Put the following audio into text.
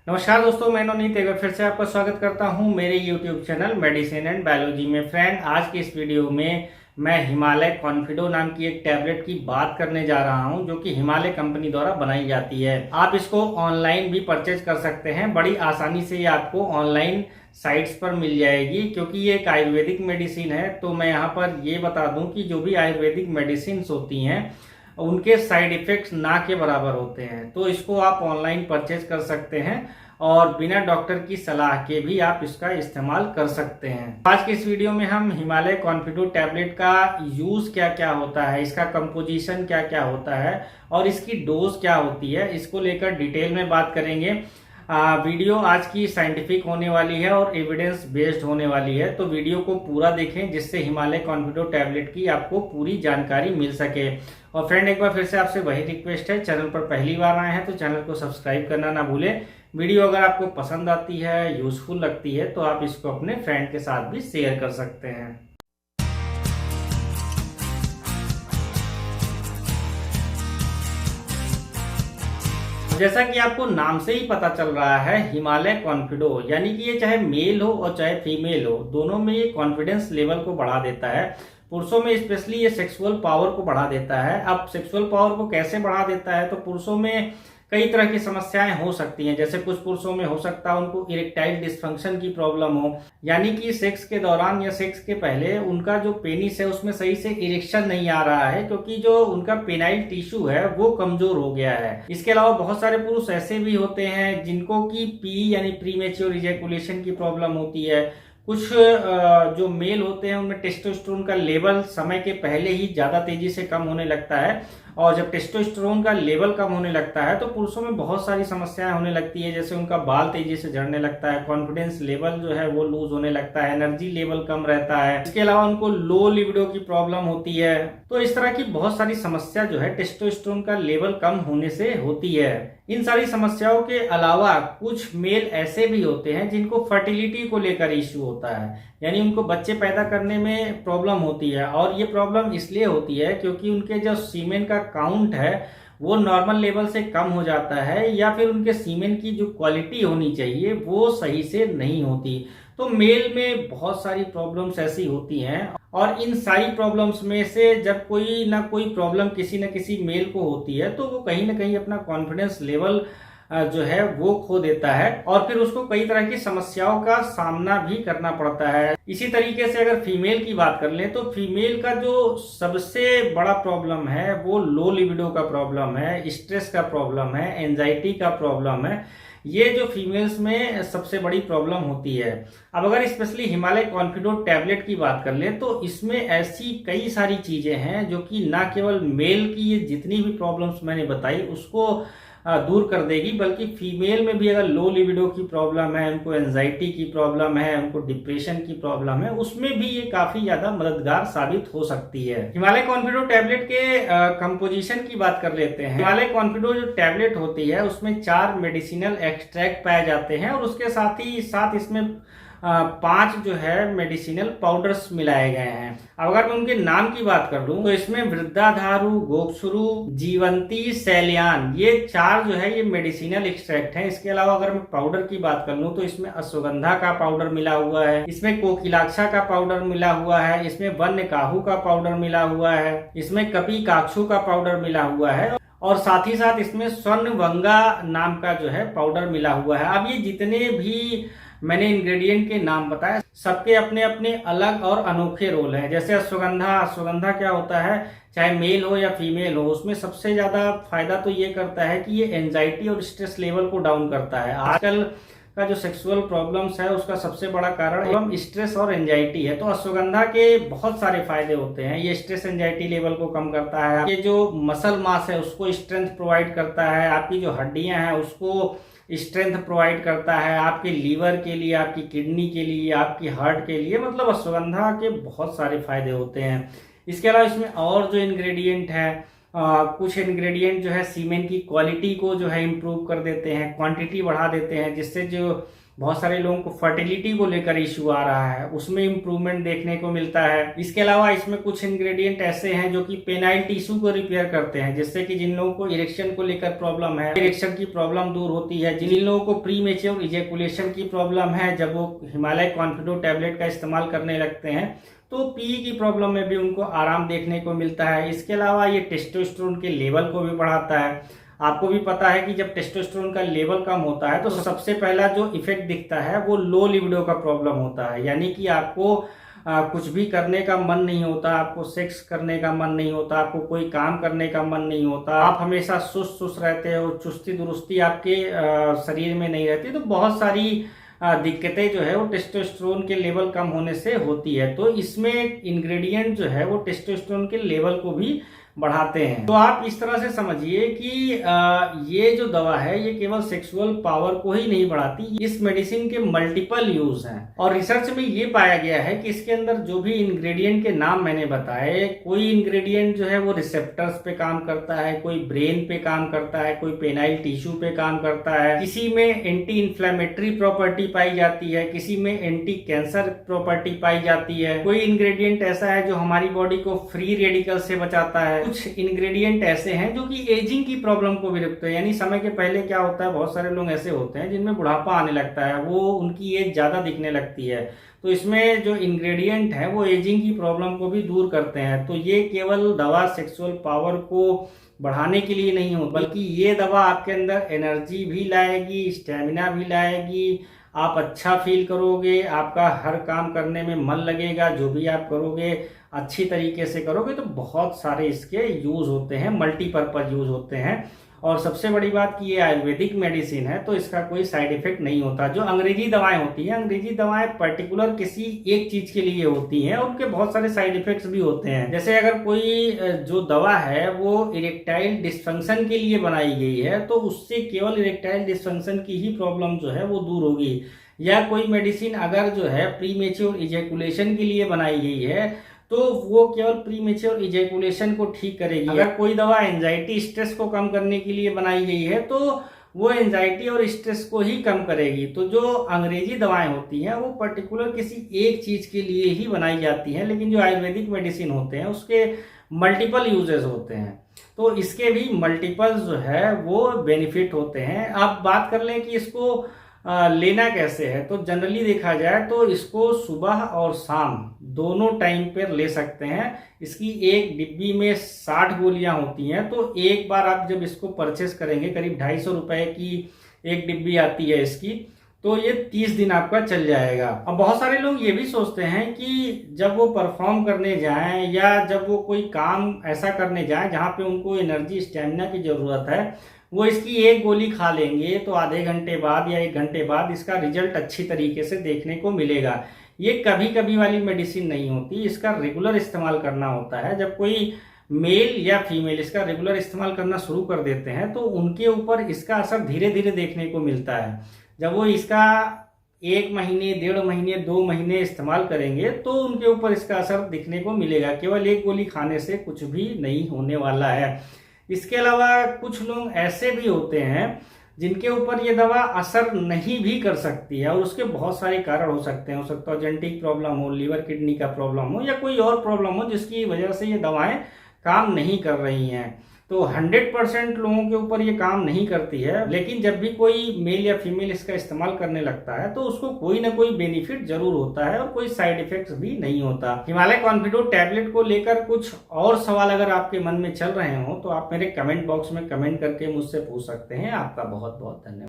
नमस्कार दोस्तों, मैं नवनीत एक बार फिर से आपका स्वागत करता हूं मेरे YouTube channel medicine and biology में। फ्रेंड, आज की इस वीडियो में मैं हिमालय कॉन्फिडो नाम की एक टैबलेट की बात करने जा रहा हूं, जो कि हिमालय कंपनी द्वारा बनाई जाती है। आप इसको ऑनलाइन भी परचेज कर सकते हैं, बड़ी आसानी से ये आपको ऑनलाइन साइट्स पर मिल जाएगी। क्योंकि ये एक आयुर्वेदिक मेडिसिन है, तो मैं यहाँ पर ये बता दूं कि जो भी आयुर्वेदिक मेडिसिन होती हैं उनके साइड इफेक्ट्स ना के बराबर होते हैं। तो इसको आप ऑनलाइन परचेज कर सकते हैं और बिना डॉक्टर की सलाह के भी आप इसका इस्तेमाल कर सकते हैं। आज के इस वीडियो में हम हिमालय कॉन्फिडो टैबलेट का यूज क्या क्या होता है, इसका कंपोजिशन क्या क्या होता है और इसकी डोज क्या होती है, इसको लेकर डिटेल में बात करेंगे। वीडियो आज की साइंटिफिक होने वाली है और एविडेंस बेस्ड होने वाली है, तो वीडियो को पूरा देखें जिससे हिमालय कॉन्फिडो टैबलेट की आपको पूरी जानकारी मिल सके। और फ्रेंड, एक बार फिर से आपसे वही रिक्वेस्ट है, चैनल पर पहली बार आए हैं तो चैनल को सब्सक्राइब करना ना भूलें। वीडियो अगर आपको पसंद आती है, यूजफुल लगती है, तो आप इसको अपने फ्रेंड के साथ भी शेयर कर सकते हैं। जैसा कि आपको नाम से ही पता चल रहा है, हिमालय कॉन्फिडो यानी कि ये चाहे मेल हो और चाहे फीमेल हो, दोनों में ये कॉन्फिडेंस लेवल को बढ़ा देता है। पुरुषों में स्पेशली ये सेक्सुअल पावर को बढ़ा देता है। अब सेक्सुअल पावर को कैसे बढ़ा देता है, तो पुरुषों में कई तरह की समस्याएं हो सकती हैं। जैसे कुछ पुरुषों में हो सकता है उनको इरेक्टाइल डिस्फंक्शन की प्रॉब्लम हो, यानी कि सेक्स के दौरान या सेक्स के पहले उनका जो पेनिस है उसमें सही से इरेक्शन नहीं आ रहा है, क्योंकि जो उनका पेनाइल टिश्यू है वो कमजोर हो गया है। इसके अलावा बहुत सारे पुरुष ऐसे भी होते हैं जिनको की पी यानी प्रीमेच्योर इजैकुलेशन की प्रॉब्लम होती है। कुछ जो मेल होते हैं उनमें टेस्टोस्टेरोन का लेवल समय के पहले ही ज्यादा तेजी से कम होने लगता है, और जब टेस्टोस्टेरोन का लेवल कम होने लगता है तो पुरुषों में बहुत सारी समस्याएं होने लगती है। जैसे उनका बाल तेजी से झड़ने लगता है, कॉन्फिडेंस लेवल जो है वो लूज होने लगता है, एनर्जी लेवल कम रहता है। इसके अलावा उनको लो लिबिडो की प्रॉब्लम होती है। तो इस तरह की बहुत सारी समस्या जो है टेस्टोस्टेरोन का लेवल कम होने से होती है। इन सारी समस्याओं के अलावा कुछ मेल ऐसे भी होते हैं जिनको फर्टिलिटी को लेकर इश्यू होता है, यानी उनको बच्चे पैदा करने में प्रॉब्लम होती है। और ये प्रॉब्लम इसलिए होती है क्योंकि उनके जो सीमेन का काउंट है वो नॉर्मल लेवल से कम हो जाता है, या फिर उनके सीमेन की जो क्वालिटी होनी चाहिए वो सही से नहीं होती। तो मेल में बहुत सारी प्रॉब्लम्स ऐसी होती हैं, और इन सारी प्रॉब्लम्स में से जब कोई ना कोई प्रॉब्लम किसी न किसी मेल को होती है तो वो कहीं ना कहीं अपना कॉन्फिडेंस लेवल जो है वो खो देता है, और फिर उसको कई तरह की समस्याओं का सामना भी करना पड़ता है। इसी तरीके से अगर फीमेल की बात कर लें तो फीमेल का जो सबसे बड़ा प्रॉब्लम है वो लो लिबिडो का प्रॉब्लम है, स्ट्रेस का प्रॉब्लम है, एंजाइटी का प्रॉब्लम है। ये जो फीमेल्स में सबसे बड़ी प्रॉब्लम होती है। अब अगर स्पेशली हिमालय कॉन्फिडो टैबलेट की बात कर लें तो इसमें ऐसी कई सारी चीजें हैं जो कि ना केवल मेल की ये जितनी भी प्रॉब्लम्स मैंने बताई उसको दूर कर देगी, बल्कि फीमेल में भी अगर लो लिबिडो की प्रॉब्लम है, उनको एंजाइटी की प्रॉब्लम है, उनको डिप्रेशन की प्रॉब्लम है, उसमें भी ये काफी ज्यादा मददगार साबित हो सकती है। हिमालय कॉन्फिडो टैबलेट के कंपोजिशन की बात कर लेते हैं। हिमालय कॉन्फिडो जो टैबलेट होती है उसमें 4 मेडिसिनल एक्सट्रैक्ट पाए जाते हैं, और उसके साथ ही साथ इसमें 5 जो है मेडिसिनल पाउडर्स मिलाए गए हैं। अब अगर मैं उनके नाम की बात कर लूं तो इसमें वृद्धाधारु, गोक्षुरु, जीवंती, सैलियान, ये 4 जो है ये मेडिसिनल एक्सट्रैक्ट हैं। इसके अलावा अगर मैं पाउडर की बात कर लूं तो इसमें अश्वगंधा का पाउडर मिला हुआ है, इसमें कोकिलाक्षा का पाउडर मिला हुआ है, इसमें वन्य काहू का पाउडर मिला हुआ है, इसमें कपी काक्षु का पाउडर मिला हुआ है, और साथ ही साथ इसमें स्वर्णवंगा नाम का जो है पाउडर मिला हुआ है। अब ये जितने भी मैंने इंग्रेडिएंट के नाम बताए, सबके अपने अपने अलग और अनोखे रोल हैं। जैसे अश्वगंधा क्या होता है, चाहे मेल हो या फीमेल हो, उसमें सबसे ज्यादा फायदा तो ये करता है कि ये एंजाइटी और स्ट्रेस लेवल को डाउन करता है। आजकल का जो सेक्सुअल प्रॉब्लम्स है उसका सबसे बड़ा कारण स्ट्रेस और एंजाइटी है। तो अश्वगंधा के बहुत सारे फायदे होते हैं। ये स्ट्रेस एंजाइटी लेवल को कम करता है, ये जो मसल मास है उसको स्ट्रेंथ प्रोवाइड करता है, आपकी जो हड्डियां हैं उसको स्ट्रेंथ प्रोवाइड करता है, आपके लीवर के लिए, आपकी किडनी के लिए, आपकी हार्ट के लिए। मतलब अश्वगंधा के बहुत सारे फायदे होते हैं। इसके अलावा इसमें और जो इंग्रेडिएंट है, कुछ इंग्रेडिएंट जो है सीमेंट की क्वालिटी को जो है इम्प्रूव कर देते हैं, क्वांटिटी बढ़ा देते हैं, जिससे जो बहुत सारे लोगों को फर्टिलिटी को लेकर इश्यू आ रहा है, उसमें इंप्रूवमेंट देखने को मिलता है। इसके अलावा इसमें कुछ इंग्रेडिएंट ऐसे हैं जो कि पेनाइल टिश्यू को रिपेयर करते हैं, जिससे कि जिन लोगों को इरेक्शन को लेकर प्रॉब्लम है, इरेक्शन की प्रॉब्लम दूर होती है। जिन लोगों को प्री मैच्योर इजैकुलेशन की प्रॉब्लम है, जब वो हिमालय कॉन्फिडो टैबलेट का इस्तेमाल करने लगते हैं तो पी की प्रॉब्लम में भी उनको आराम देखने को मिलता है। इसके अलावा ये टेस्टोस्टेरोन के लेवल को भी बढ़ाता है। आपको भी पता है कि जब टेस्टोस्टेरोन का लेवल कम होता है तो सबसे पहला जो इफेक्ट दिखता है वो लो लिबिडो का प्रॉब्लम होता है, यानी कि आपको कुछ भी करने का मन नहीं होता, आपको सेक्स करने का मन नहीं होता, आपको कोई काम करने का मन नहीं होता, आप हमेशा सुस्त सुस्त रहते हो, चुस्ती दुरुस्ती आपके शरीर में नहीं रहती। तो बहुत सारी दिक्कतें जो है वो टेस्टोस्टेरोन के लेवल कम होने से होती है। तो इसमें इंग्रेडिएंट जो है वो टेस्टोस्टेरोन के लेवल को भी बढ़ाते हैं। तो आप इस तरह से समझिए कि ये जो दवा है ये केवल सेक्सुअल पावर को ही नहीं बढ़ाती, इस मेडिसिन के मल्टीपल यूज हैं। और रिसर्च में ये पाया गया है कि इसके अंदर जो भी इंग्रेडिएंट के नाम मैंने बताए, कोई इंग्रेडिएंट जो है वो रिसेप्टर्स पे काम करता है, कोई ब्रेन पे काम करता है, कोई पेनाइल टिश्यू पे काम करता है, किसी में एंटी इन्फ्लेमेटरी प्रॉपर्टी पाई जाती है, किसी में एंटी कैंसर प्रॉपर्टी पाई जाती है, कोई इंग्रेडिएंट ऐसा है जो हमारी बॉडी को फ्री रेडिकल से बचाता है, कुछ इंग्रेडिएंट ऐसे हैं जो कि एजिंग की प्रॉब्लम को भी रोकते हैं। यानी समय के पहले क्या होता है, बहुत सारे लोग ऐसे होते हैं जिनमें बुढ़ापा आने लगता है, वो उनकी एज ज्यादा दिखने लगती है। तो इसमें जो इंग्रेडिएंट है वो एजिंग की प्रॉब्लम को भी दूर करते हैं। तो ये केवल दवा सेक्सुअल पावर को बढ़ाने के लिए नहीं हो, बल्कि ये दवा आपके अंदर एनर्जी भी लाएगी, स्टेमिना भी लाएगी, आप अच्छा फील करोगे, आपका हर काम करने में मन लगेगा, जो भी आप करोगे अच्छी तरीके से करोगे। तो बहुत सारे इसके यूज होते हैं, मल्टीपर्पज यूज होते हैं। और सबसे बड़ी बात कि ये आयुर्वेदिक मेडिसिन है तो इसका कोई साइड इफेक्ट नहीं होता। जो अंग्रेजी दवाएं होती हैं, अंग्रेजी दवाएं पर्टिकुलर किसी एक चीज के लिए होती हैं और उनके बहुत सारे साइड इफेक्ट्स भी होते हैं। जैसे अगर कोई जो दवा है वो इरेक्टाइल डिस्फंक्शन के लिए बनाई गई है तो उससे केवल इरेक्टाइल डिस्फंक्शन की ही प्रॉब्लम जो है वो दूर होगी। या कोई मेडिसिन अगर जो है प्रीमेच्योर इजैकुलेशन के लिए बनाई गई है तो वो केवल प्रीमेच्योर इजैकुलेशन को ठीक करेगी। अगर कोई दवा एंजाइटी स्ट्रेस को कम करने के लिए बनाई गई है तो वो एंजाइटी और स्ट्रेस को ही कम करेगी। तो जो अंग्रेजी दवाएं होती हैं वो पर्टिकुलर किसी एक चीज के लिए ही बनाई जाती हैं, लेकिन जो आयुर्वेदिक मेडिसिन होते हैं उसके मल्टीपल यूजेस होते हैं। तो इसके भी मल्टीपल जो है वो बेनिफिट होते हैं। अब बात कर लें कि इसको लेना कैसे है, तो जनरली देखा जाए तो इसको सुबह और शाम दोनों टाइम पर ले सकते हैं। इसकी एक डिब्बी में 60 गोलियां होती हैं। तो एक बार आप जब इसको परचेस करेंगे, करीब 250 रुपए की एक डिब्बी आती है इसकी, तो ये 30 दिन आपका चल जाएगा। अब बहुत सारे लोग ये भी सोचते हैं कि जब वो परफॉर्म करने जाएं या जब वो कोई काम ऐसा करने जाएं जहां पे उनको एनर्जी स्टेमिना की जरूरत है, वो इसकी एक गोली खा लेंगे तो आधे घंटे बाद या 1 घंटे बाद इसका रिजल्ट अच्छी तरीके से देखने को मिलेगा। ये कभी कभी वाली मेडिसिन नहीं होती, इसका रेगुलर इस्तेमाल करना होता है। जब कोई मेल या फीमेल इसका रेगुलर इस्तेमाल करना शुरू कर देते हैं तो उनके ऊपर इसका असर धीरे धीरे देखने को मिलता है। जब वो इसका 1 महीने, 1.5 महीने, 2 महीने इस्तेमाल करेंगे तो उनके ऊपर इसका असर दिखने को मिलेगा। केवल एक गोली खाने से कुछ भी नहीं होने वाला है। इसके अलावा कुछ लोग ऐसे भी होते हैं जिनके ऊपर ये दवा असर नहीं भी कर सकती है और उसके बहुत सारे कारण हो सकते हैं। हो सकता है जेनेटिक प्रॉब्लम हो, लीवर किडनी का प्रॉब्लम हो या कोई और प्रॉब्लम हो जिसकी वजह से ये दवाएं काम नहीं कर रही हैं। तो 100% लोगों के ऊपर ये काम नहीं करती है, लेकिन जब भी कोई मेल या फीमेल इसका इस्तेमाल करने लगता है तो उसको कोई ना कोई बेनिफिट जरूर होता है और कोई साइड इफेक्ट्स भी नहीं होता। हिमालय कॉन्फिडो टैबलेट को लेकर कुछ और सवाल अगर आपके मन में चल रहे हो तो आप मेरे कमेंट बॉक्स में कमेंट करके मुझसे पूछ सकते हैं। आपका बहुत बहुत धन्यवाद।